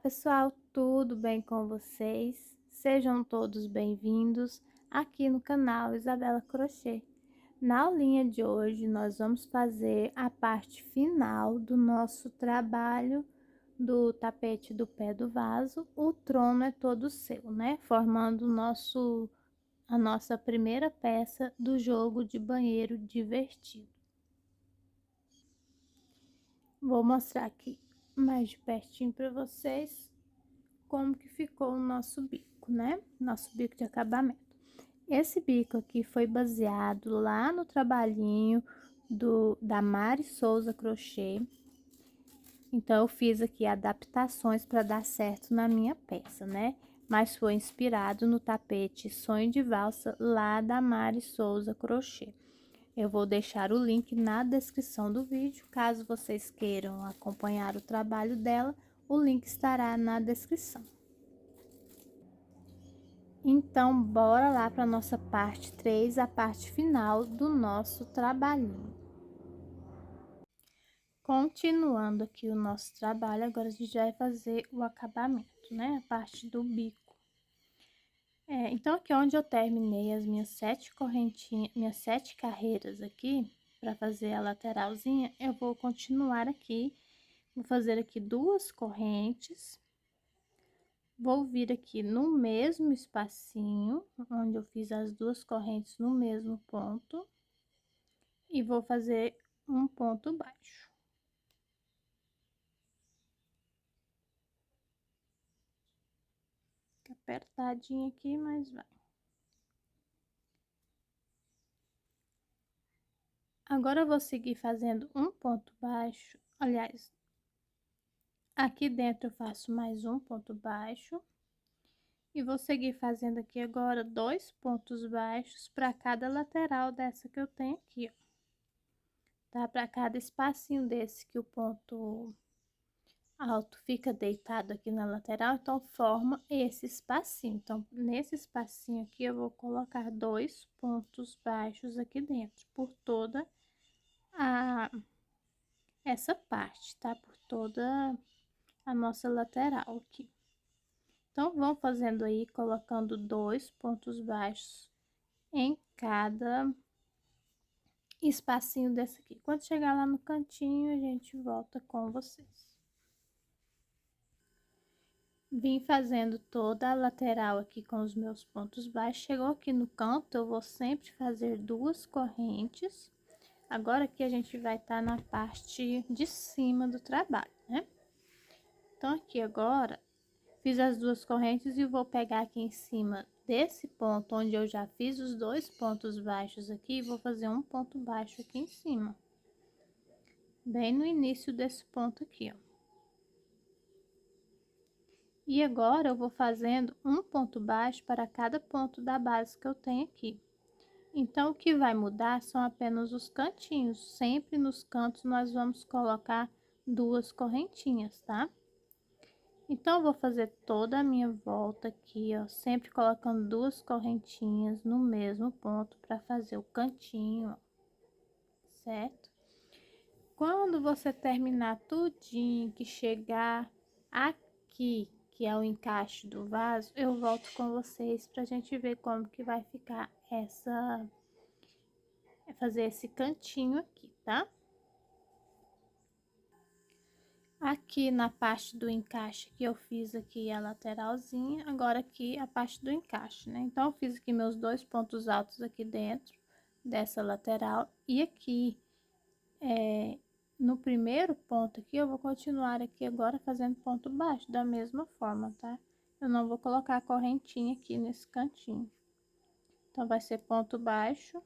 Pessoal, tudo bem com vocês? Sejam todos bem-vindos aqui no canal Isabela Crochê. Na aulinha de hoje, nós vamos fazer a parte final do nosso trabalho do tapete do pé do vaso. O trono é todo seu, né? Formando a nossa primeira peça do jogo de banheiro divertido. Vou mostrar aqui mais de pertinho para vocês como que ficou o nosso bico, né? Nosso bico de acabamento. Esse bico aqui foi baseado lá no trabalhinho da Mari Souza Crochê. Então, eu fiz aqui adaptações para dar certo na minha peça, né? Mas foi inspirado no tapete Sonho de Valsa lá da Mari Souza Crochê. Eu vou deixar o link na descrição do vídeo, caso vocês queiram acompanhar o trabalho dela, o link estará na descrição. Então, bora lá para nossa parte 3, a parte final do nosso trabalhinho. Continuando aqui o nosso trabalho, agora a gente vai fazer o acabamento, né? A parte do bico. Então, aqui onde eu terminei as minhas 7 correntinhas, minhas 7 carreiras aqui, para fazer a lateralzinha, eu vou continuar aqui, vou fazer aqui 2 correntes. Vou vir aqui no mesmo espacinho, onde eu fiz as 2 correntes no mesmo ponto, e vou fazer um ponto baixo. Fica apertadinho aqui, mas vai. Agora, eu vou seguir fazendo um ponto baixo, aliás, aqui dentro eu faço mais um ponto baixo. E vou seguir fazendo aqui agora 2 pontos baixos para cada lateral dessa que eu tenho aqui, ó. Tá? Para cada espacinho desse que o ponto alto fica deitado aqui na lateral, então forma esse espacinho. Então, nesse espacinho aqui, eu vou colocar 2 pontos baixos aqui dentro, por toda essa parte, tá? Por toda a nossa lateral aqui. Então, vão fazendo aí, colocando 2 pontos baixos em cada espacinho desse aqui. Quando chegar lá no cantinho, a gente volta com vocês. Vim fazendo toda a lateral aqui com os meus pontos baixos. Chegou aqui no canto, eu vou sempre fazer 2 correntes. Agora aqui a gente vai estar na parte de cima do trabalho, né? Então, aqui agora, fiz as 2 correntes e vou pegar aqui em cima desse ponto onde eu já fiz os 2 pontos baixos aqui, vou fazer um ponto baixo aqui em cima. Bem no início desse ponto aqui, ó. E agora, eu vou fazendo um ponto baixo para cada ponto da base que eu tenho aqui. Então, o que vai mudar são apenas os cantinhos. Sempre nos cantos, nós vamos colocar 2 correntinhas, tá? Então, eu vou fazer toda a minha volta aqui, ó, sempre colocando 2 correntinhas no mesmo ponto para fazer o cantinho, ó, certo? Quando você terminar tudinho, que chegar aqui, que é o encaixe do vaso, eu volto com vocês pra gente ver como que vai ficar fazer esse cantinho aqui, tá? Aqui na parte do encaixe que eu fiz aqui a lateralzinha, agora aqui a parte do encaixe, né? Então, eu fiz aqui meus 2 pontos altos aqui dentro dessa lateral e aqui, no primeiro ponto aqui, eu vou continuar aqui agora fazendo ponto baixo, da mesma forma, tá? Eu não vou colocar a correntinha aqui nesse cantinho. Então, vai ser ponto baixo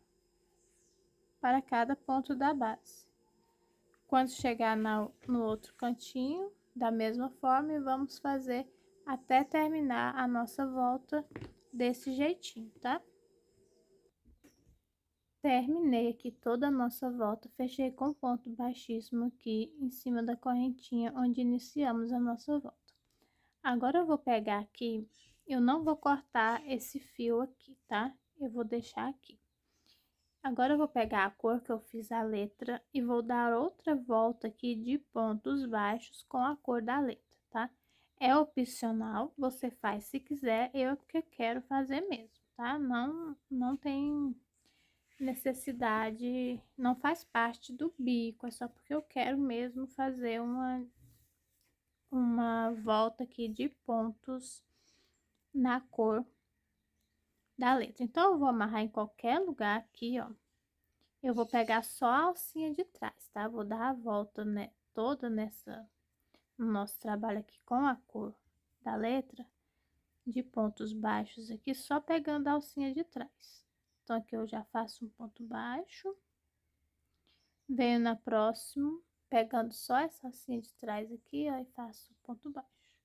para cada ponto da base. Quando chegar no outro cantinho, da mesma forma, vamos fazer até terminar a nossa volta desse jeitinho, tá? Terminei aqui toda a nossa volta, fechei com ponto baixíssimo aqui em cima da correntinha onde iniciamos a nossa volta. Agora, eu vou pegar aqui, eu não vou cortar esse fio aqui, tá? Eu vou deixar aqui. Agora, eu vou pegar a cor que eu fiz a letra e vou dar outra volta aqui de pontos baixos com a cor da letra, tá? É opcional, você faz se quiser, eu que quero fazer mesmo, tá? Não tem necessidade, não faz parte do bico, é só porque eu quero mesmo fazer uma volta aqui de pontos na cor da letra. Então, eu vou amarrar em qualquer lugar aqui, ó. Eu vou pegar só a alcinha de trás, tá? Vou dar a volta, né, toda no nosso trabalho aqui com a cor da letra, de pontos baixos aqui, só pegando a alcinha de trás. Então, aqui eu já faço um ponto baixo, venho na próxima, pegando só essa alcinha de trás aqui, ó, e faço um ponto baixo.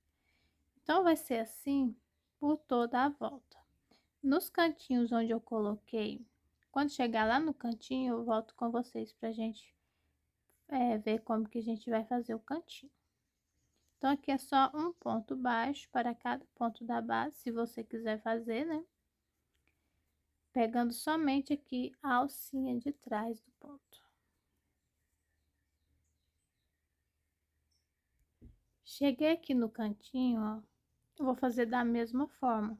Então, vai ser assim por toda a volta. Nos cantinhos onde eu coloquei, quando chegar lá no cantinho, eu volto com vocês pra gente ver como que a gente vai fazer o cantinho. Então, aqui é só um ponto baixo para cada ponto da base, se você quiser fazer, né? Pegando somente aqui a alcinha de trás do ponto. Cheguei aqui no cantinho, ó, eu vou fazer da mesma forma.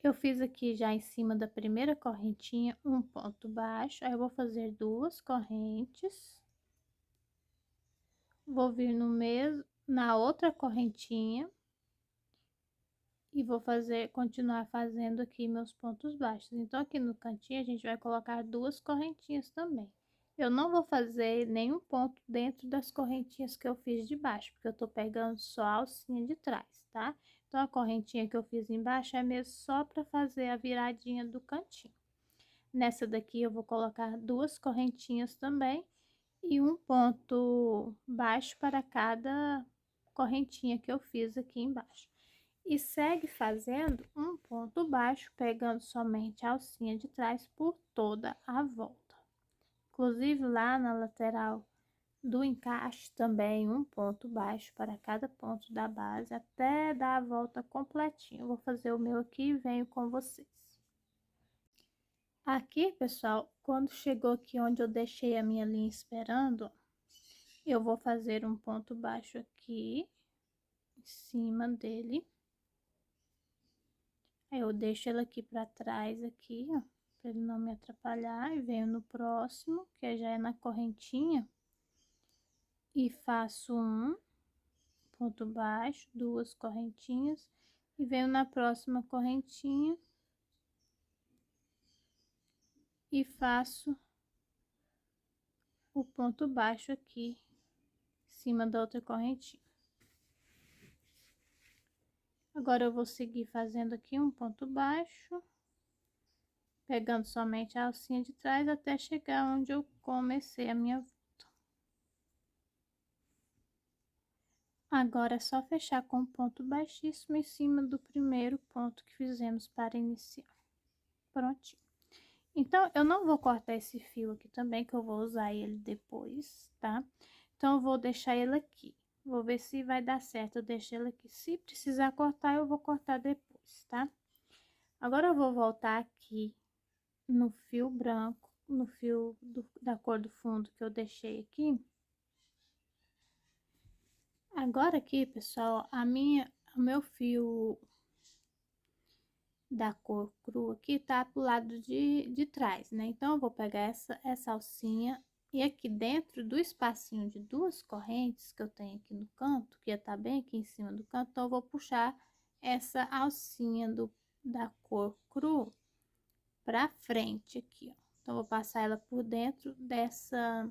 Eu fiz aqui já em cima da primeira correntinha um ponto baixo, aí eu vou fazer duas correntes. Vou vir no mesmo, na outra correntinha e vou continuar fazendo aqui meus pontos baixos. Então, aqui no cantinho a gente vai colocar duas correntinhas também. Eu não vou fazer nenhum ponto dentro das correntinhas que eu fiz de baixo, porque eu tô pegando só a alcinha de trás, tá? Então, a correntinha que eu fiz embaixo é mesmo só para fazer a viradinha do cantinho. Nessa daqui eu vou colocar duas correntinhas também e um ponto baixo para cada correntinha que eu fiz aqui embaixo. E segue fazendo um ponto baixo, pegando somente a alcinha de trás por toda a volta. Inclusive, lá na lateral do encaixe também um ponto baixo para cada ponto da base, até dar a volta completinho. Vou fazer o meu aqui e venho com vocês. Aqui, pessoal, quando chegou aqui onde eu deixei a minha linha esperando, eu vou fazer um ponto baixo aqui, em cima dele. Aí, eu deixo ele aqui pra trás, aqui, ó, pra ele não me atrapalhar. E venho no próximo, que já é na correntinha, e faço um ponto baixo, duas correntinhas, e venho na próxima correntinha e faço o ponto baixo aqui, em cima da outra correntinha. Agora, eu vou seguir fazendo aqui um ponto baixo, pegando somente a alcinha de trás até chegar onde eu comecei a minha volta. Agora, é só fechar com um ponto baixíssimo em cima do primeiro ponto que fizemos para iniciar. Prontinho. Então, eu não vou cortar esse fio aqui também, que eu vou usar ele depois, tá? Então, eu vou deixar ele aqui. Vou ver se vai dar certo, eu deixo ele aqui. Se precisar cortar, eu vou cortar depois, tá? Agora, eu vou voltar aqui no fio branco, no fio da cor do fundo que eu deixei aqui. Agora aqui, pessoal, o meu fio da cor crua aqui tá pro lado de trás, né? Então, eu vou pegar essa alcinha e aqui dentro do espacinho de duas correntes que eu tenho aqui no canto, que ia tá bem aqui em cima do canto, então eu vou puxar essa alcinha da cor cru pra frente aqui, ó. Então, eu vou passar ela por dentro dessa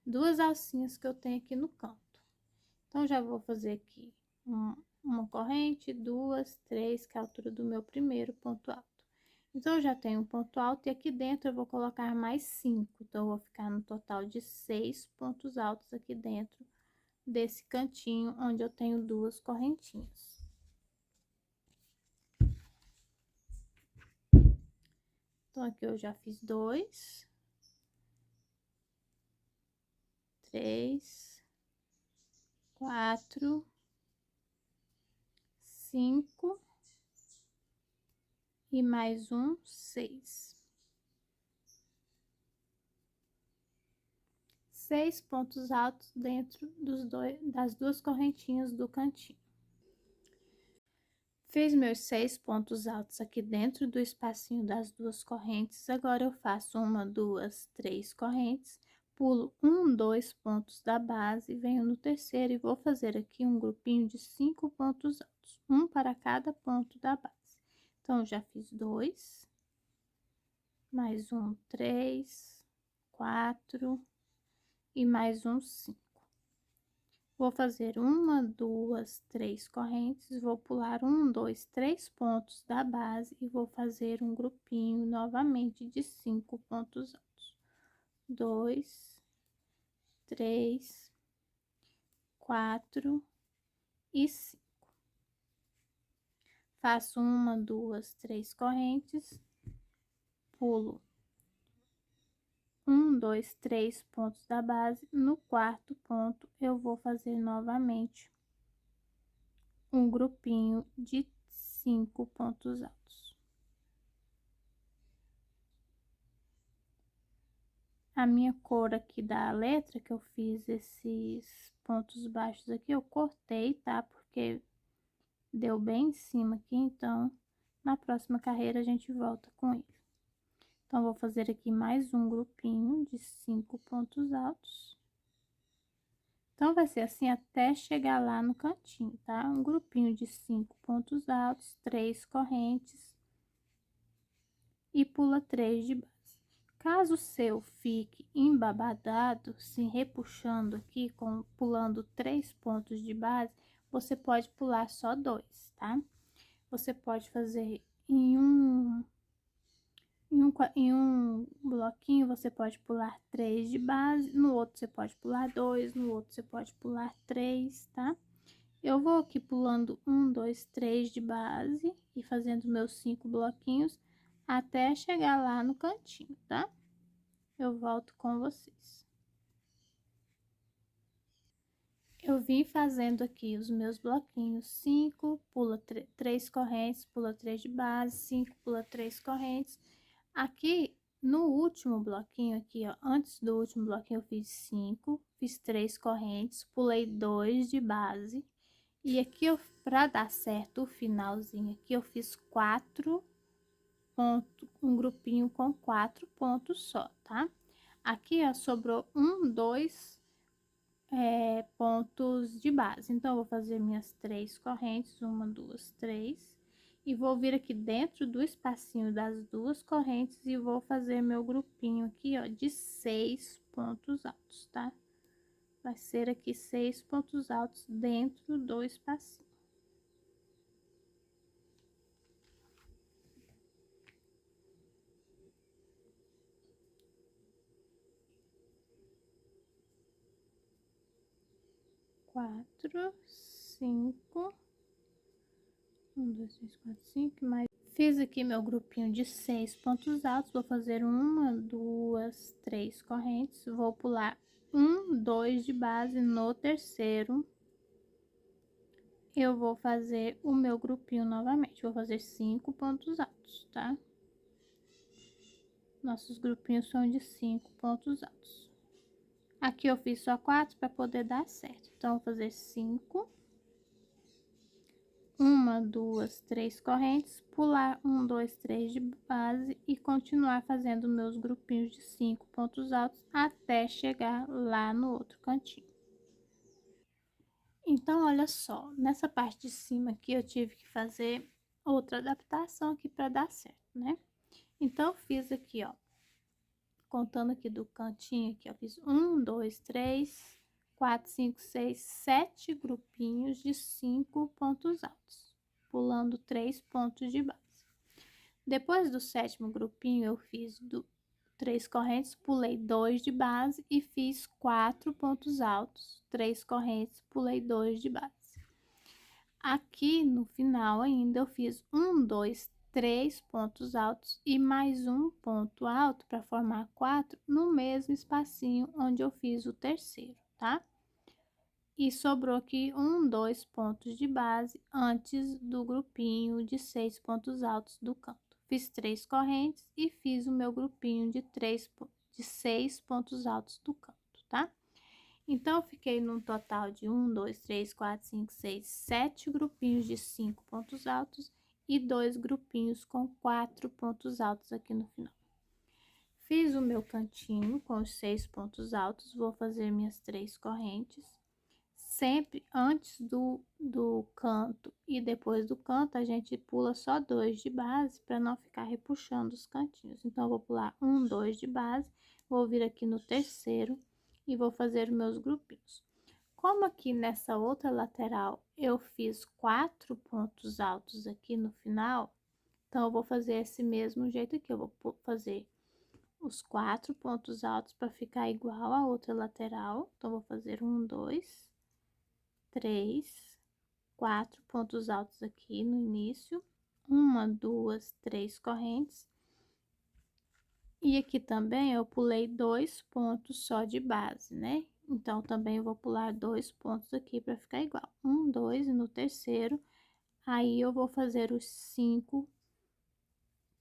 duas alcinhas que eu tenho aqui no canto. Então, já vou fazer aqui uma corrente, duas, três, que é a altura do meu primeiro ponto alto. Então, eu já tenho um ponto alto e aqui dentro eu vou colocar mais 5. Então, eu vou ficar no total de 6 pontos altos aqui dentro desse cantinho onde eu tenho duas correntinhas. Então, aqui eu já fiz 2, 3, 4, 5 e mais um, 6. 6 pontos altos dentro das duas correntinhas do cantinho. Fiz meus 6 pontos altos aqui dentro do espacinho das duas correntes. Agora eu faço uma, duas, três correntes, pulo um, dois pontos da base, venho no terceiro e vou fazer aqui um grupinho de 5 pontos altos, um para cada ponto da base. Então, eu já fiz 2, mais um, 3, 4 e mais um, 5. Vou fazer uma, duas, três correntes, vou pular um, dois, três pontos da base e vou fazer um grupinho novamente de 5 pontos altos. 2, 3, 4 e 5. Faço uma, duas, três correntes, pulo um, dois, três pontos da base. No quarto ponto, eu vou fazer novamente um grupinho de 5 pontos altos. A minha cor aqui da letra, que eu fiz esses pontos baixos aqui, eu cortei, tá? Porque deu bem em cima aqui, então, na próxima carreira a gente volta com ele. Então, vou fazer aqui mais um grupinho de 5 pontos altos. Então, vai ser assim até chegar lá no cantinho, tá? Um grupinho de 5 pontos altos, 3 correntes e pula 3 de base. Caso o seu fique embabadado, se repuxando aqui, pulando 3 pontos de base, você pode pular só 2, tá? Você pode fazer em um bloquinho, você pode pular 3 de base, no outro você pode pular 2, no outro você pode pular 3, tá? Eu vou aqui pulando 1, 2, 3 de base e fazendo meus 5 bloquinhos até chegar lá no cantinho, tá? Eu volto com vocês. Eu vim fazendo aqui os meus bloquinhos, 5, pula 3 correntes, pula 3 de base, 5, pula 3 correntes. Aqui, no último bloquinho aqui, ó, antes do último bloquinho eu fiz 5, fiz 3 correntes, pulei 2 de base. E aqui, para dar certo o finalzinho aqui, eu fiz 4 pontos, um grupinho com 4 pontos só, tá? Aqui, ó, sobrou 1, 2 pontos de base. Então, eu vou fazer minhas 3 correntes, 1, 2, 3, e vou vir aqui dentro do espacinho das duas correntes e vou fazer meu grupinho aqui, ó, de 6 pontos altos, tá? Vai ser aqui 6 pontos altos dentro do espacinho. Quatro, 5, 1, 2, 3, 4, 5, mais. Fiz aqui meu grupinho de 6 pontos altos, vou fazer uma, duas, 3 correntes, vou pular 1, 2 de base no terceiro. Eu vou fazer o meu grupinho novamente, vou fazer 5 pontos altos, tá? Nossos grupinhos são de 5 pontos altos. Aqui eu fiz só 4 para poder dar certo, então, vou fazer 5. Uma, duas, 3 correntes, pular 1, 2, 3 de base e continuar fazendo meus grupinhos de 5 pontos altos até chegar lá no outro cantinho. Então, olha só, nessa parte de cima aqui eu tive que fazer outra adaptação aqui para dar certo, né? Então, eu fiz aqui, ó, contando aqui do cantinho aqui, eu fiz 1, 2, 3, 4, 5, 6, 7 grupinhos de 5 pontos altos, pulando 3 pontos de base. Depois do sétimo grupinho, eu fiz 3 correntes, pulei 2 de base e fiz 4 pontos altos, 3 correntes, pulei 2 de base. Aqui no final ainda eu fiz 1, 2, 3 pontos altos e mais um ponto alto para formar 4 no mesmo espacinho onde eu fiz o terceiro, tá? E sobrou aqui 1, 2 pontos de base antes do grupinho de 6 pontos altos do canto. Fiz 3 correntes e fiz o meu grupinho de 6 pontos altos do canto, tá? Então, eu fiquei num total de 1, 2, 3, 4, 5, 6, 7 grupinhos de 5 pontos altos e 2 grupinhos com 4 pontos altos aqui no final. Fiz o meu cantinho com os 6 pontos altos, vou fazer minhas 3 correntes. Sempre antes do canto e depois do canto, a gente pula só 2 de base para não ficar repuxando os cantinhos. Então, eu vou pular 1, 2 de base, vou vir aqui no terceiro e vou fazer os meus grupinhos. Como aqui nessa outra lateral eu fiz 4 pontos altos aqui no final, então eu vou fazer esse mesmo jeito aqui. Eu vou fazer os 4 pontos altos para ficar igual a outra lateral. Então, vou fazer 1, 2, 3, 4 pontos altos aqui no início, 1, 2, 3 correntes. E aqui também eu pulei 2 pontos só de base, né? Então, também eu vou pular 2 pontos aqui para ficar igual. 1, 2 e no terceiro, aí eu vou fazer os 5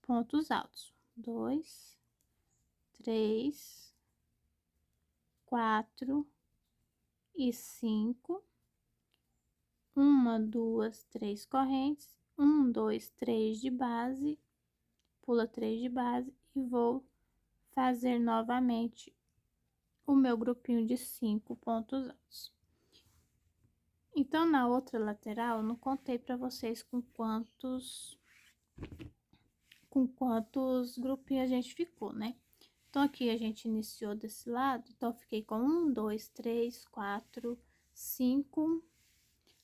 pontos altos. 2, 3, 4 e 5. 1, 2, 3 correntes. 1, 2, 3 de base. Pula 3 de base e vou fazer novamente o meu grupinho de 5 pontos altos. Então, na outra lateral, eu não contei para vocês com quantos grupinhos a gente ficou, né? Então, aqui a gente iniciou desse lado, então eu fiquei com 1, 2, 3, 4, 5,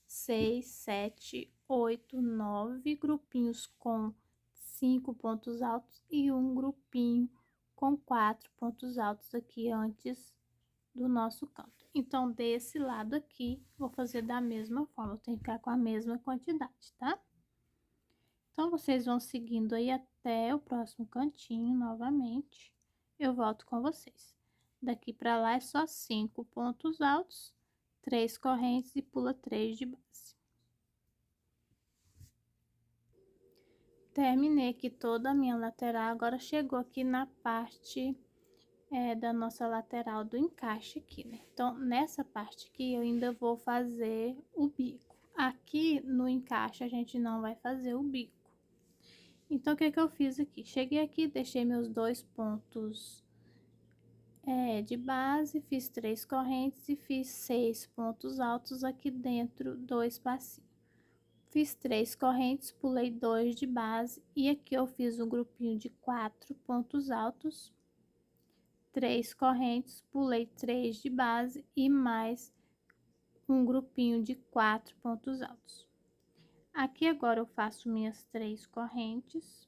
6, 7, 8, 9 grupinhos com 5 pontos altos e um grupinho com 4 pontos altos aqui antes do nosso canto. Então, desse lado aqui, vou fazer da mesma forma, eu tenho que ficar com a mesma quantidade, tá? Então, vocês vão seguindo aí até o próximo cantinho novamente. Eu volto com vocês. Daqui pra lá é só 5 pontos altos, 3 correntes e pula 3 de base. Terminei aqui toda a minha lateral, agora chegou aqui na parte da nossa lateral do encaixe aqui, né? Então, nessa parte aqui, eu ainda vou fazer o bico. Aqui no encaixe, a gente não vai fazer o bico. Então, o que que eu fiz aqui? Cheguei aqui, deixei meus 2 pontos de base, fiz 3 correntes e fiz 6 pontos altos aqui dentro do espacinho. Fiz 3 correntes, pulei 2 de base e aqui eu fiz um grupinho de 4 pontos altos, 3 correntes, pulei 3 de base e mais um grupinho de 4 pontos altos. Aqui agora eu faço minhas 3 correntes.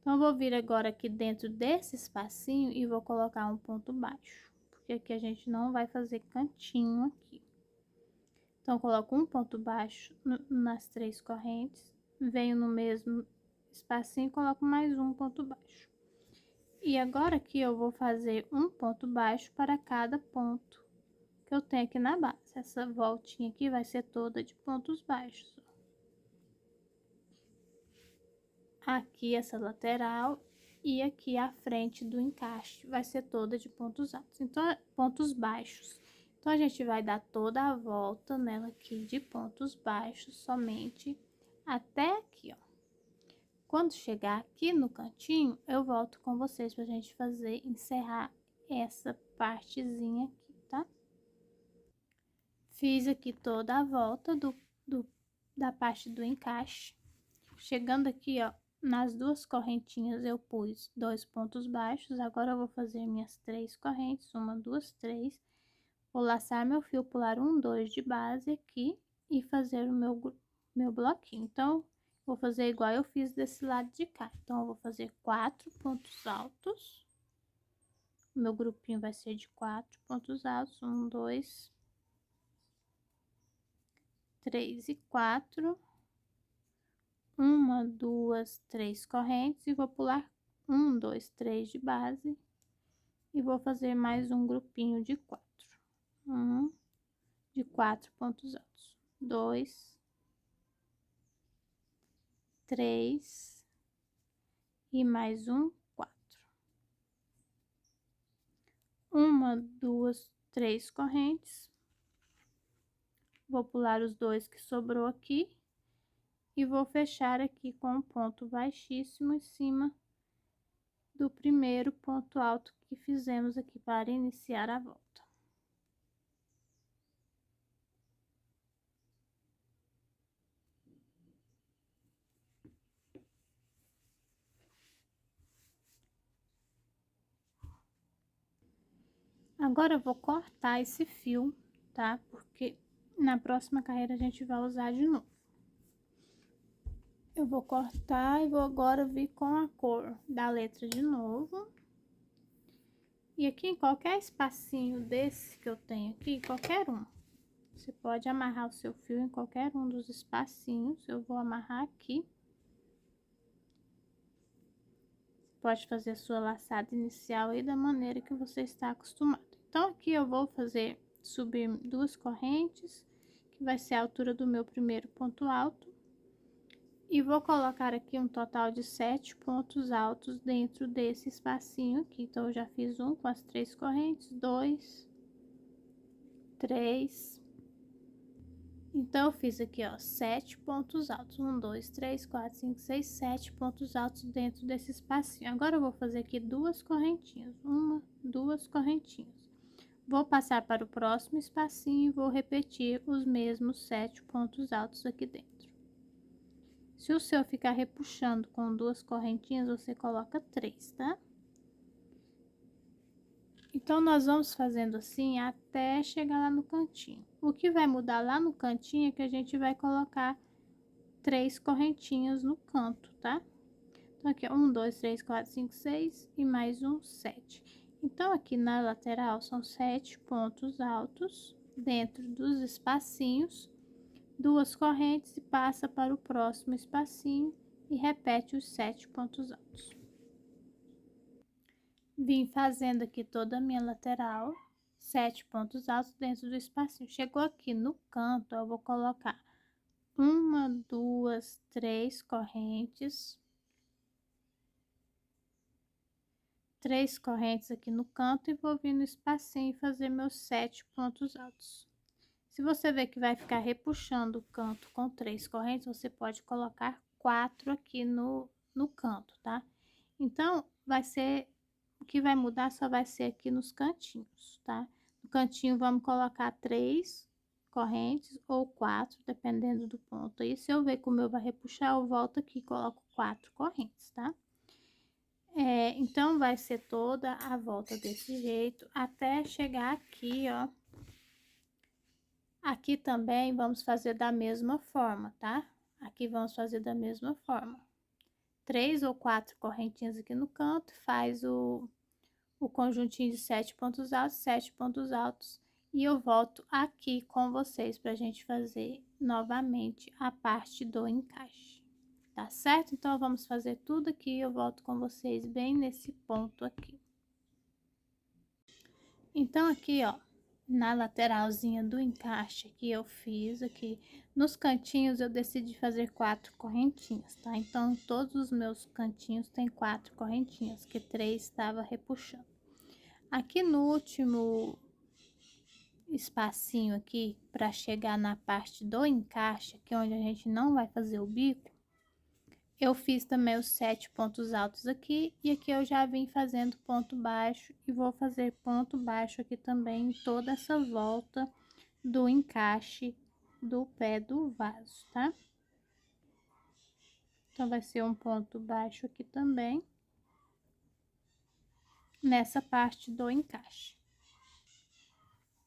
Então, eu vou vir agora aqui dentro desse espacinho e vou colocar um ponto baixo, porque aqui a gente não vai fazer cantinho aqui. Então, eu coloco um ponto baixo nas 3 correntes, venho no mesmo espacinho e coloco mais um ponto baixo. E agora aqui eu vou fazer um ponto baixo para cada ponto que eu tenho aqui na base. Essa voltinha aqui vai ser toda de pontos baixos. Aqui essa lateral e aqui a frente do encaixe vai ser toda de pontos altos, então pontos baixos. Então, a gente vai dar toda a volta nela aqui de pontos baixos somente até aqui, ó. Quando chegar aqui no cantinho, eu volto com vocês pra gente encerrar essa partezinha aqui, tá? Fiz aqui toda a volta da parte do encaixe. Chegando aqui, ó, nas 2 correntinhas eu pus 2 pontos baixos. Agora eu vou fazer minhas 3 correntes, 1, 2, 3. Vou laçar meu fio, pular 1, 2 de base aqui e fazer o meu bloquinho. Então, vou fazer igual eu fiz desse lado de cá. Então, eu vou fazer 4 pontos altos. O meu grupinho vai ser de 4 pontos altos. 1, 2, 3 e 4. 1, 2, 3 correntes e vou pular 1, 2, 3 de base e vou fazer mais um grupinho de 4. De 4 pontos altos. 2, 3 e mais um 4. 1, 2, 3 correntes, vou pular os 2 que sobrou aqui e vou fechar aqui com um ponto baixíssimo em cima do primeiro ponto alto que fizemos aqui para iniciar a volta. Agora eu vou cortar esse fio, tá? Porque na próxima carreira a gente vai usar de novo. Eu vou cortar e vou agora vir com a cor da letra de novo. E aqui em qualquer espacinho desse que eu tenho aqui, qualquer um, você pode amarrar o seu fio em qualquer um dos espacinhos. Eu vou amarrar aqui. Pode fazer a sua laçada inicial aí da maneira que você está acostumado. Então, aqui eu vou subir 2 correntes, que vai ser a altura do meu primeiro ponto alto. E vou colocar aqui um total de 7 pontos altos dentro desse espacinho aqui. Então, eu já fiz um com as 3 correntes, 2, 3. Então, eu fiz aqui, ó, 7 pontos altos. 1, 2, 3, 4, 5, 6, 7 pontos altos dentro desse espacinho. Agora, eu vou fazer aqui 2 correntinhas. 1, 2 correntinhas. Vou passar para o próximo espacinho e vou repetir os mesmos 7 pontos altos aqui dentro. Se o seu ficar repuxando com 2 correntinhas, você coloca 3, tá? Então, nós vamos fazendo assim até chegar lá no cantinho. O que vai mudar lá no cantinho é que a gente vai colocar 3 correntinhas no canto, tá? Então, aqui, 1, 2, 3, 4, 5, 6 e mais um, 7. Então, aqui na lateral são 7 pontos altos dentro dos espacinhos, 2 correntes e passa para o próximo espacinho e repete os 7 pontos altos. Vim fazendo aqui toda a minha lateral, 7 pontos altos dentro do espacinho. Chegou aqui no canto, eu vou colocar 1, 2, 3 correntes. 3 correntes aqui no canto e vou vir no espacinho e fazer meus 7 pontos altos. Se você ver que vai ficar repuxando o canto com 3 correntes, você pode colocar 4 aqui no canto, tá? Então, o que vai mudar só vai ser aqui nos cantinhos, tá? No cantinho, vamos colocar 3 correntes ou 4, dependendo do ponto. Aí, se eu ver que o meu vai repuxar, eu volto aqui e coloco 4 correntes, tá? Então, vai ser toda a volta desse jeito, até chegar aqui, ó. Aqui também vamos fazer da mesma forma, tá? Aqui vamos fazer da mesma forma. 3 ou 4 correntinhas aqui no canto, faz o conjuntinho de 7 pontos altos, 7 pontos altos. E eu volto aqui com vocês pra gente fazer novamente a parte do encaixe. Tá certo? Então, vamos fazer tudo aqui e eu volto com vocês bem nesse ponto aqui. Então, aqui, ó, na lateralzinha do encaixe que eu fiz aqui, nos cantinhos eu decidi fazer 4 correntinhas, tá? Então, todos os meus cantinhos tem 4 correntinhas, que 3 estava repuxando. Aqui no último espacinho aqui, para chegar na parte do encaixe, aqui onde a gente não vai fazer o bico, eu fiz também os 7 pontos altos aqui, e aqui eu já vim fazendo ponto baixo, e vou fazer ponto baixo aqui também em toda essa volta do encaixe do pé do vaso, tá? Então, vai ser um ponto baixo aqui também, nessa parte do encaixe.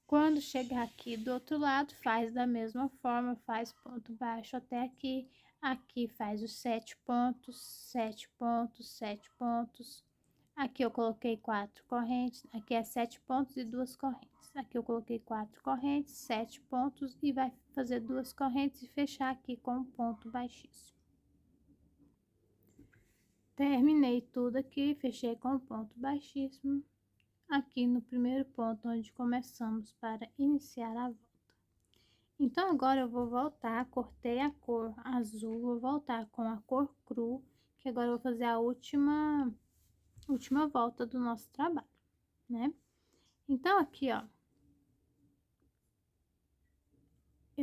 Quando chegar aqui do outro lado, faz da mesma forma, faz ponto baixo até aqui. Aqui faz os 7 pontos, 7 pontos, 7 pontos. Aqui eu coloquei 4 correntes, aqui é 7 pontos e 2 correntes. Aqui eu coloquei 4 correntes, 7 pontos e vai fazer 2 correntes e fechar aqui com um ponto baixíssimo. Terminei tudo aqui, fechei com um ponto baixíssimo. Aqui no primeiro ponto onde começamos para iniciar a volta. Então, agora eu vou voltar, cortei a cor azul, vou voltar com a cor cru, que agora eu vou fazer a última volta do nosso trabalho, né? Então, aqui, ó,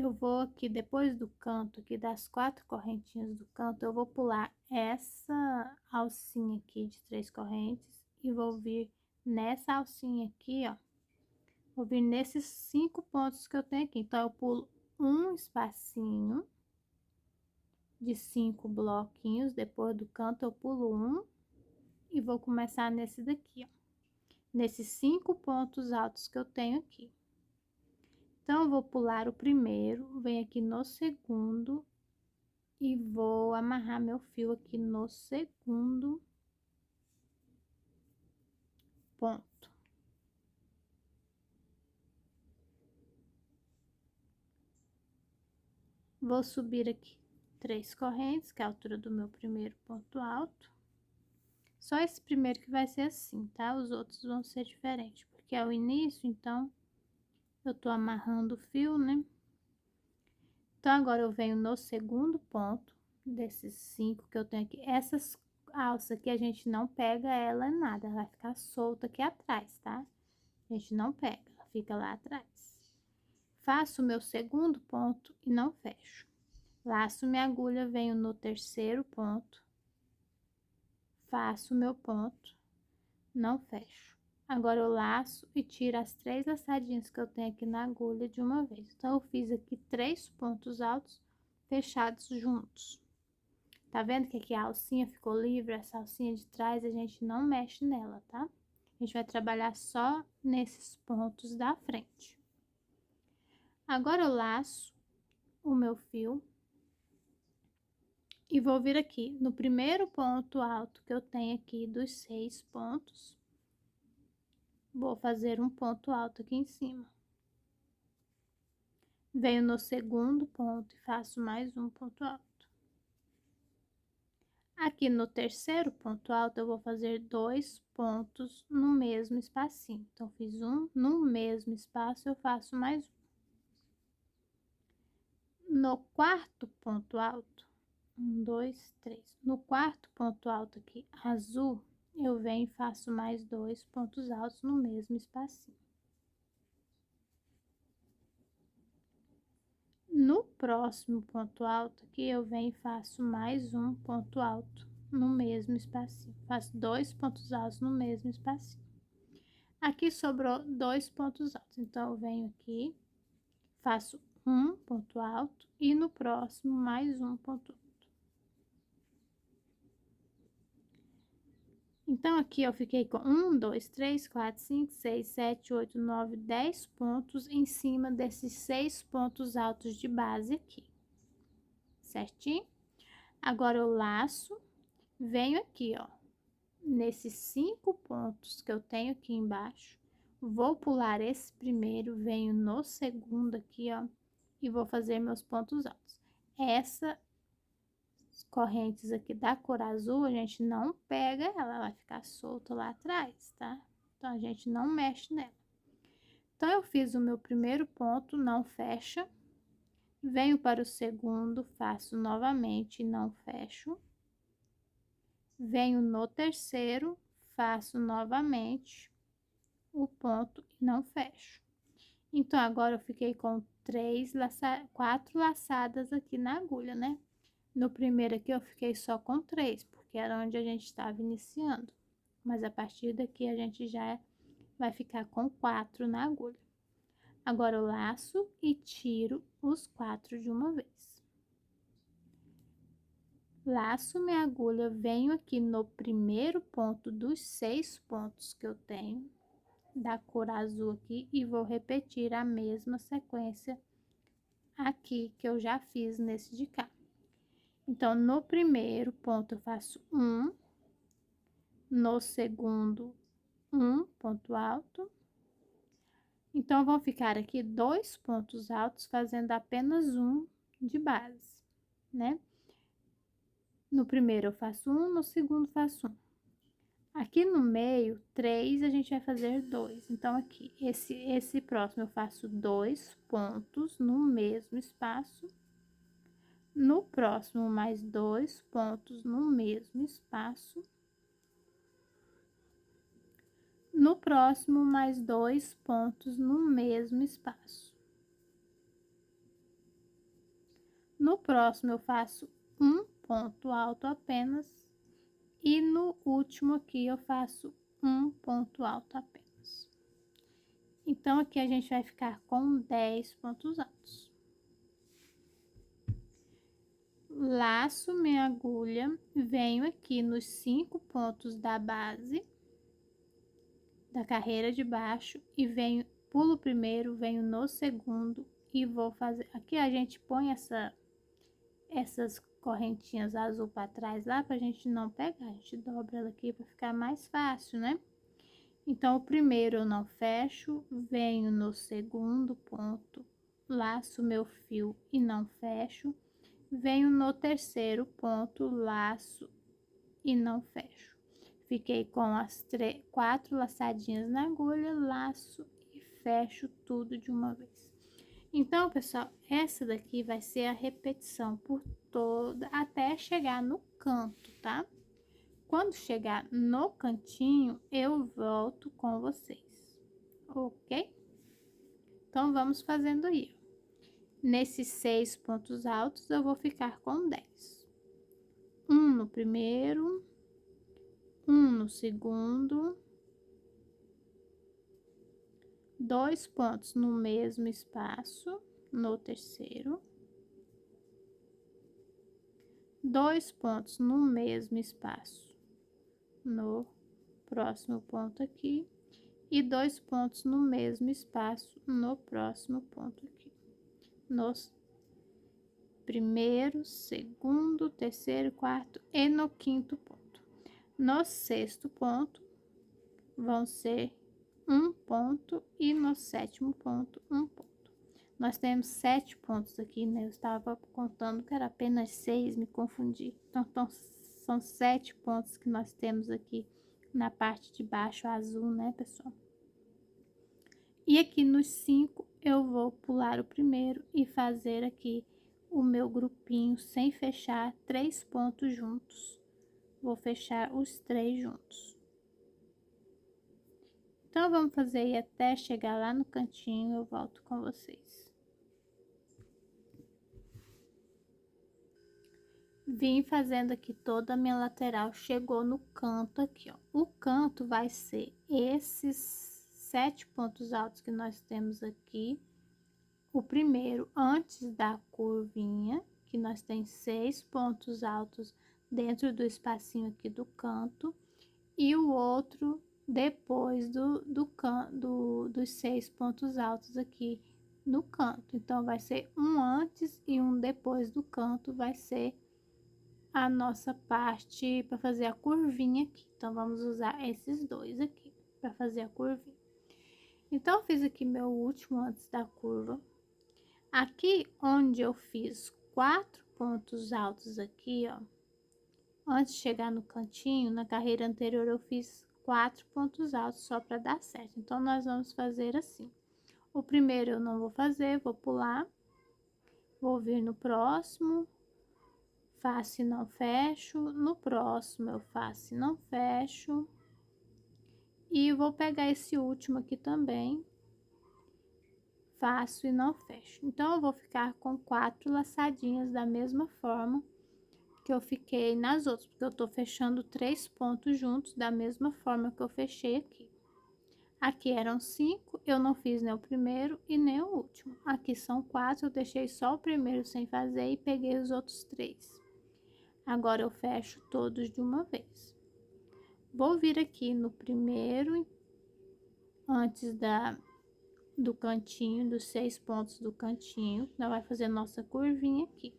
eu vou aqui, depois do canto aqui, das 4 correntinhas do canto, eu vou pular essa alcinha aqui de 3 correntes e vou vir nessa alcinha aqui, ó. Vou vir nesses 5 pontos que eu tenho aqui. Então, eu pulo um espacinho de 5 bloquinhos, depois do canto eu pulo um e vou começar nesse daqui, ó. Nesses 5 pontos altos que eu tenho aqui. Então, eu vou pular o primeiro, venho aqui no segundo e vou amarrar meu fio aqui no segundo ponto. Vou subir aqui 3 correntes, que é a altura do meu primeiro ponto alto. Só esse primeiro que vai ser assim, tá? Os outros vão ser diferentes, porque é o início, então eu tô amarrando o fio, né? Então, agora eu venho no segundo ponto, desses 5 que eu tenho aqui. Essas alças aqui a gente não pega ela nada, ela vai ficar solta aqui atrás, tá? A gente não pega, ela fica lá atrás. Faço o meu segundo ponto e não fecho. Laço minha agulha, venho no terceiro ponto, faço o meu ponto, não fecho. Agora eu laço e tiro as 3 laçadinhas que eu tenho aqui na agulha de uma vez. Então, eu fiz aqui 3 pontos altos fechados juntos. Tá vendo que aqui a alcinha ficou livre? Essa alcinha de trás a gente não mexe nela, tá? A gente vai trabalhar só nesses pontos da frente. Agora eu laço o meu fio e vou vir aqui no primeiro ponto alto que eu tenho aqui dos 6 pontos. Vou fazer um ponto alto aqui em cima. Venho no segundo ponto e faço mais um ponto alto. Aqui no terceiro ponto alto, eu vou fazer 2 pontos no mesmo espacinho. Então, fiz um, no mesmo espaço, eu faço mais um. No quarto ponto alto, 1, 2, 3. No quarto ponto alto aqui, azul, eu venho e faço mais 2 pontos altos no mesmo espacinho. No próximo ponto alto aqui, eu venho e faço mais um ponto alto no mesmo espacinho. Faço 2 pontos altos no mesmo espacinho. Aqui sobrou 2 pontos altos, então eu venho aqui, faço um ponto alto e no próximo mais um ponto alto. Então, aqui eu fiquei com 1, 2, 3, 4, 5, 6, 7, 8, 9, 10 pontos em cima desses 6 pontos altos de base aqui, certinho? Agora, eu laço, venho aqui, ó, nesses 5 pontos que eu tenho aqui embaixo, vou pular esse primeiro, venho no segundo aqui, ó, e vou fazer meus pontos altos. Essas correntes aqui da cor azul, a gente não pega, ela vai ficar solta lá atrás, tá? Então, a gente não mexe nela. Então, eu fiz o meu primeiro ponto, não fecha, venho para o segundo, faço novamente, não fecho. Venho no terceiro, faço novamente o ponto e não fecho. Então, agora eu fiquei com 4 laçadas aqui na agulha, né? No primeiro aqui eu fiquei só com 3, porque era onde a gente estava iniciando. Mas a partir daqui a gente já vai ficar com 4 na agulha. Agora eu laço e tiro os 4 de uma vez. Laço minha agulha, venho aqui no primeiro ponto dos 6 pontos que eu tenho, da cor azul aqui, e vou repetir a mesma sequência aqui que eu já fiz nesse de cá. Então, no primeiro ponto eu faço um, no segundo, um ponto alto. Então, vão ficar aqui 2 pontos altos, fazendo apenas um de base, né? No primeiro eu faço um, no segundo faço um. Aqui no meio, 3, a gente vai fazer 2. Então, aqui, esse próximo eu faço 2 pontos no mesmo espaço. No próximo, mais 2 pontos no mesmo espaço. No próximo, mais 2 pontos no mesmo espaço. No próximo eu faço um ponto alto apenas e no último aqui eu faço um ponto alto apenas. Então aqui a gente vai ficar com 10 pontos altos. Laço minha agulha, venho aqui nos 5 pontos da base da carreira de baixo e venho, pulo o primeiro, venho no segundo e vou fazer. Aqui a gente põe essas correntinhas azul para trás lá pra gente não pegar, a gente dobra ela aqui para ficar mais fácil, né? Então o primeiro eu não fecho, venho no segundo ponto, laço meu fio e não fecho, venho no terceiro ponto, laço e não fecho. Fiquei com as 4 laçadinhas na agulha, laço e fecho tudo de uma vez. Então, pessoal, essa daqui vai ser a repetição por toda, até chegar no canto, tá? Quando chegar no cantinho, eu volto com vocês, ok? Então, vamos fazendo aí. Nesses 6 pontos altos, eu vou ficar com 10. Um no primeiro, um no segundo, 2 pontos no mesmo espaço, no terceiro, 2 pontos no mesmo espaço, no próximo ponto aqui, e 2 pontos no mesmo espaço, no próximo ponto aqui, nos primeiro, segundo, terceiro, quarto e no quinto ponto. No sexto ponto, vão ser um ponto e no sétimo ponto, um ponto. Nós temos 7 pontos aqui, né? Eu estava contando que era apenas 6, me confundi. Então, são 7 pontos que nós temos aqui na parte de baixo azul, né, pessoal? E aqui nos 5, eu vou pular o primeiro e fazer aqui o meu grupinho sem fechar 3 pontos juntos. Vou fechar os 3 juntos. Então, vamos fazer aí até chegar lá no cantinho, eu volto com vocês. Vim fazendo aqui toda a minha lateral, chegou no canto aqui, ó. O canto vai ser esses 7 pontos altos que nós temos aqui. O primeiro antes da curvinha, que nós tem 6 pontos altos dentro do espacinho aqui do canto. E o outro depois dos 6 pontos altos aqui no canto. Então, vai ser um antes e um depois do canto, vai ser a nossa parte para fazer a curvinha aqui. Então, vamos usar esses dois aqui para fazer a curvinha. Então, eu fiz aqui meu último antes da curva. Aqui onde eu fiz 4 pontos altos aqui, ó. Antes de chegar no cantinho, na carreira anterior eu fiz 4 pontos altos só para dar certo. Então, nós vamos fazer assim. O primeiro eu não vou fazer, vou pular. Vou vir no próximo. Faço e não fecho, no próximo eu faço e não fecho. E vou pegar esse último aqui também, faço e não fecho. Então, eu vou ficar com 4 laçadinhas da mesma forma que eu fiquei nas outras, porque eu tô fechando 3 pontos juntos da mesma forma que eu fechei aqui. Aqui eram 5, eu não fiz nem o primeiro e nem o último. Aqui são 4, eu deixei só o primeiro sem fazer e peguei os outros 3. Agora, eu fecho todos de uma vez. Vou vir aqui no primeiro, antes do cantinho, dos 6 pontos do cantinho, nós vai fazer nossa curvinha aqui.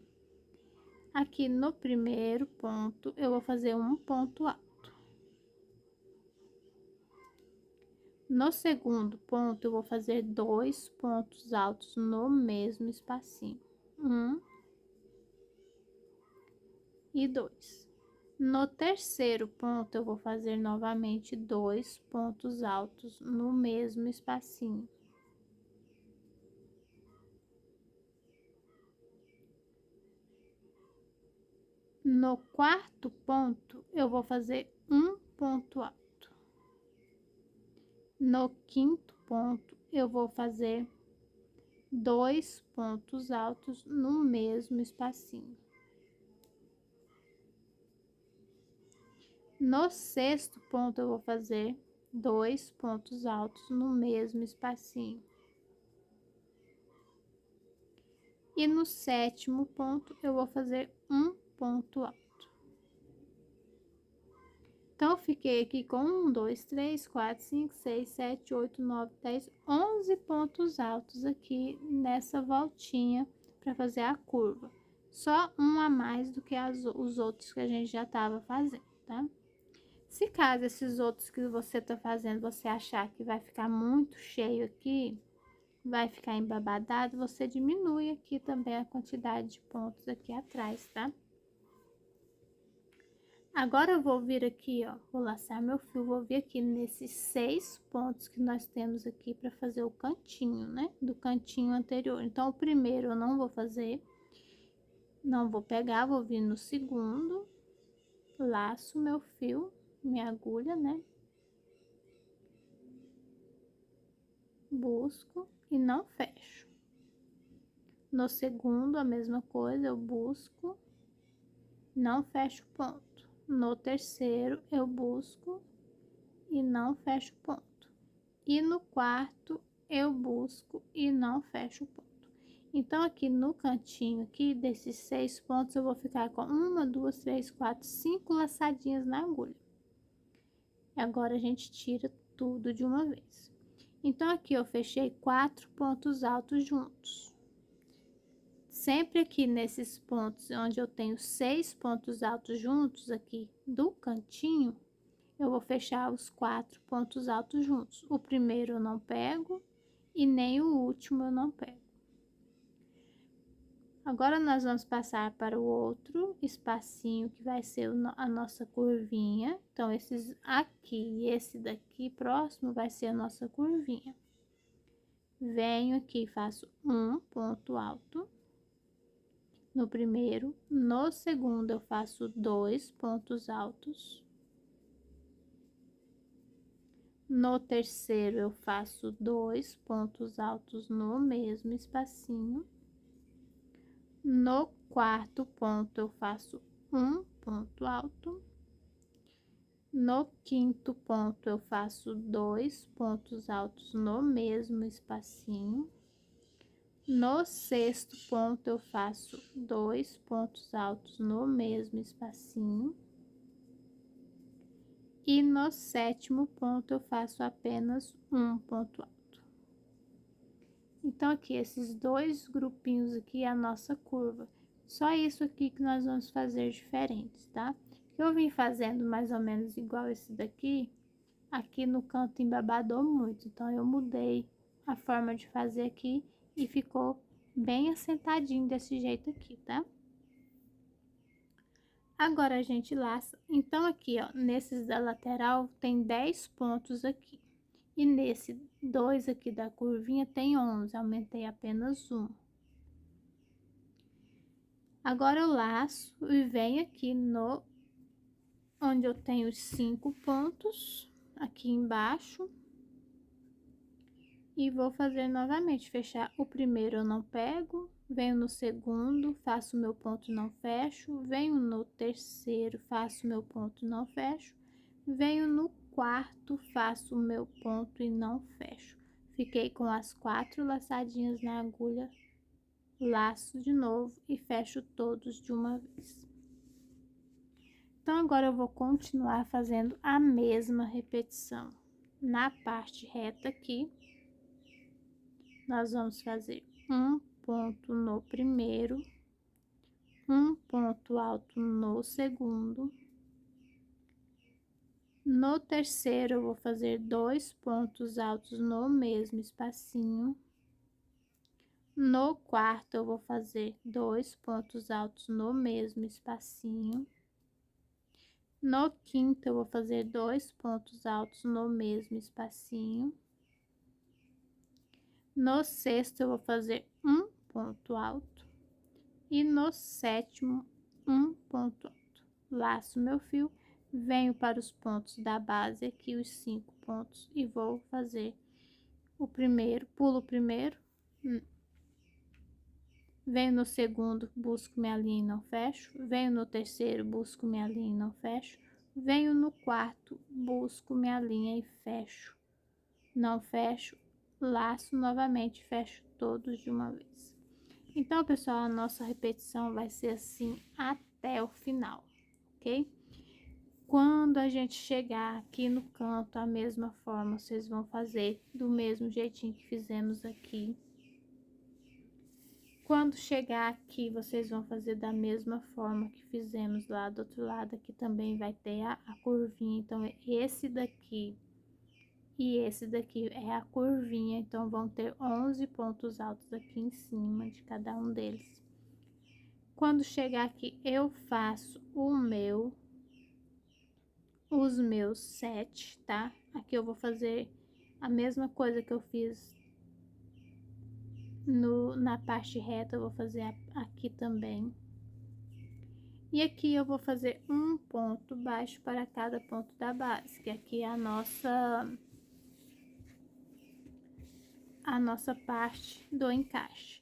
Aqui no primeiro ponto, eu vou fazer um ponto alto. No segundo ponto, eu vou fazer 2 pontos altos no mesmo espacinho. 1 e 2. No terceiro ponto, eu vou fazer novamente 2 pontos altos no mesmo espacinho. No quarto ponto, eu vou fazer um ponto alto. No quinto ponto, eu vou fazer 2 pontos altos no mesmo espacinho. No sexto ponto, eu vou fazer 2 pontos altos no mesmo espacinho. E no sétimo ponto, eu vou fazer um ponto alto. Então, fiquei aqui com 1, 2, 3, 4, 5, 6, 7, 8, 9, 10, 11 pontos altos aqui nessa voltinha para fazer a curva. Só um a mais do que os outros que a gente já estava fazendo, tá? Se caso esses outros que você tá fazendo, você achar que vai ficar muito cheio aqui, vai ficar embabadado, você diminui aqui também a quantidade de pontos aqui atrás, tá? Agora eu vou vir aqui, ó, vou laçar meu fio, vou vir aqui nesses 6 pontos que nós temos aqui para fazer o cantinho, né? Do cantinho anterior. Então, o primeiro eu não vou fazer, não vou pegar, vou vir no segundo, laço meu fio, minha agulha, né? Busco e não fecho. No segundo, a mesma coisa, eu busco, não fecho o ponto. No terceiro, eu busco e não fecho o ponto. E no quarto, eu busco e não fecho o ponto. Então, aqui no cantinho aqui desses 6 pontos, eu vou ficar com 1, 2, 3, 4, 5 laçadinhas na agulha. E agora, a gente tira tudo de uma vez. Então, aqui eu fechei 4 pontos altos juntos. Sempre aqui nesses pontos onde eu tenho 6 pontos altos juntos aqui do cantinho, eu vou fechar os 4 pontos altos juntos. O primeiro eu não pego e nem o último eu não pego. Agora, nós vamos passar para o outro espacinho que vai ser a nossa curvinha. Então, esses aqui e esse daqui próximo vai ser a nossa curvinha. Venho aqui, faço um ponto alto. No primeiro, no segundo eu faço 2 pontos altos. No terceiro eu faço 2 pontos altos no mesmo espacinho. No quarto ponto eu faço um ponto alto. No quinto ponto eu faço 2 pontos altos no mesmo espacinho. No sexto ponto, eu faço 2 pontos altos no mesmo espacinho. E no sétimo ponto, eu faço apenas um ponto alto. Então, aqui, esses dois grupinhos aqui é a nossa curva. Só isso aqui que nós vamos fazer diferentes, tá? Eu vim fazendo mais ou menos igual esse daqui, aqui no canto embabadou muito. Então, eu mudei a forma de fazer aqui e ficou bem assentadinho desse jeito aqui, tá? Agora, a gente laça. Então, aqui, ó, nesses da lateral, tem 10 pontos aqui. E nesse 2 aqui da curvinha, tem 11. Aumentei apenas um. Agora, eu laço e venho aqui no... onde eu tenho os 5 pontos, aqui embaixo. E vou fazer novamente, fechar o primeiro eu não pego, venho no segundo, faço meu ponto, não fecho, venho no terceiro, faço meu ponto, não fecho, venho no quarto, faço o meu ponto e não fecho. Fiquei com as 4 laçadinhas na agulha, laço de novo e fecho todos de uma vez. Então, agora eu vou continuar fazendo a mesma repetição. Na parte reta aqui, nós vamos fazer um ponto no primeiro, um ponto alto no segundo. No terceiro, eu vou fazer 2 pontos altos no mesmo espacinho. No quarto, eu vou fazer 2 pontos altos no mesmo espacinho. No quinto, eu vou fazer 2 pontos altos no mesmo espacinho. No sexto, eu vou fazer um ponto alto. E no sétimo, um ponto alto. Laço meu fio, venho para os pontos da base aqui, os 5 pontos, e vou fazer o primeiro, pulo o primeiro, venho no segundo, busco minha linha e não fecho, venho no terceiro, busco minha linha e não fecho, venho no quarto, busco minha linha e fecho, não fecho, laço novamente, fecho todos de uma vez. Então, pessoal, a nossa repetição vai ser assim até o final, ok? Quando a gente chegar aqui no canto, a mesma forma, vocês vão fazer do mesmo jeitinho que fizemos aqui. Quando chegar aqui, vocês vão fazer da mesma forma que fizemos lá do outro lado. Aqui também vai ter a curvinha. Então, esse daqui e esse daqui é a curvinha. Então, vão ter 11 pontos altos aqui em cima de cada um deles. Quando chegar aqui, eu faço os meus 7, tá? Aqui eu vou fazer a mesma coisa que eu fiz na parte reta, eu vou fazer aqui também. E aqui eu vou fazer um ponto baixo para cada ponto da base, que aqui é a nossa parte do encaixe.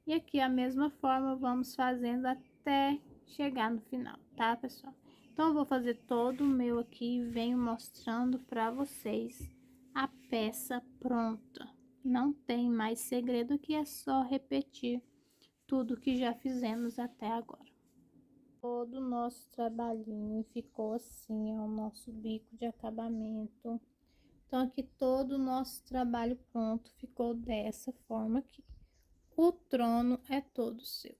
E aqui a mesma forma vamos fazendo até chegar no final, tá, pessoal? Então, eu vou fazer todo o meu aqui e venho mostrando para vocês a peça pronta. Não tem mais segredo, que é só repetir tudo que já fizemos até agora. Todo o nosso trabalhinho ficou assim, ó, o nosso bico de acabamento. Então, aqui todo o nosso trabalho pronto ficou dessa forma aqui. O trono é todo seu.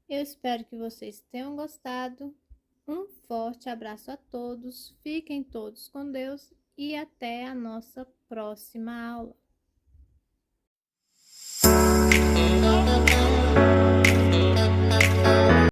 Eu espero que vocês tenham gostado. Um forte abraço a todos, fiquem todos com Deus e até a nossa próxima aula.